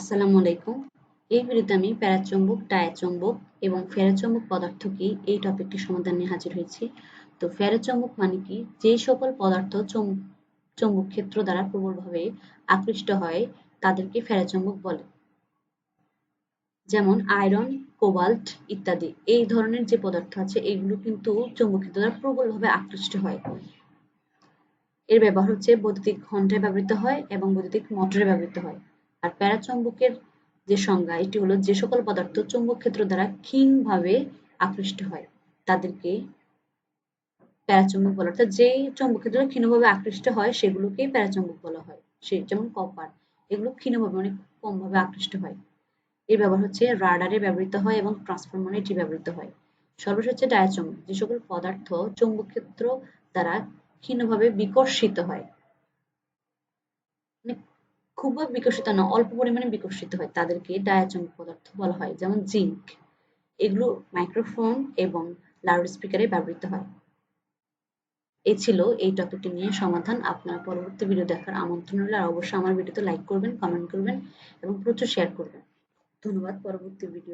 আসসালামু আলাইকুম। এই ভিডিওতে আমি প্যারাচৌম্বক, ডায়াচৌম্বক এবং ফেরোচৌম্বক পদার্থ কি এই টপিকটি সমাধান নিয়ে হাজির হয়েছি। তো ফেরোচৌম্বক মানে কি? যে সকল পদার্থ চৌম্বক ক্ষেত্র দ্বারা প্রবলভাবে আকৃষ্ট হয় তাদেরকে ফেরোচৌম্বক বলে। যেমন আয়রন, কোবাল্ট ইত্যাদি। এই ধরনের যে পদার্থ আছে এগুলো কিন্তু চৌম্বক ক্ষেত্র দ্বারা প্রবলভাবে আকৃষ্ট হয়। এর ব্যবহার হচ্ছে বৈদ্যুতিক ঘণ্টায় ব্যবহৃত হয় এবং বৈদ্যুতিক মোটরে ব্যবহৃত হয়। আর প্যারাচৌম্বকের যে সংজ্ঞা এটি হলো যে সকল পদার্থ চৌম্বক ক্ষেত্র দ্বারা ক্ষীণভাবে আকৃষ্ট হয় তাদেরকে প্যারাচৌম্বক বলা হয়। অর্থাৎ যে চৌম্বক ক্ষেত্র ক্ষীণভাবে আকৃষ্ট হয় সেগুলোকেই প্যারাচৌম্বক বলা হয়। যেমন কপার, এগুলো ক্ষীণভাবে মানে কমভাবে আকৃষ্ট হয়। এর ব্যবহার হচ্ছে রাডারে ব্যবহৃত হয় এবং ট্রান্সফরমারে এটি ব্যবহৃত হয়। সর্বশেষ হচ্ছে ডায়াচৌম্বক, যে সকল পদার্থ চৌম্বক ক্ষেত্র দ্বারা ক্ষীণভাবে বিকর্ষিত হয়, মানে খুব বিকশিত না, অল্প পরিমাণে বিকশিত হয়, তাদেরকে ডায়াচৌম্বক পদার্থ বলা হয়। যেমন জিঙ্ক, এগুলো মাইক্রোফোন এবং লাউড স্পিকারে ব্যবহৃত হয়। এই ছিল এই টপিকটি নিয়ে সমাধান। আপনার পরবর্তী ভিডিও দেখার আমন্ত্রণ রইল। আর অবশ্যই আমার ভিডিওতে লাইক করবেন, কমেন্ট করবেন এবং প্রচুর শেয়ার করবেন। ধন্যবাদ। পরবর্তী ভিডিও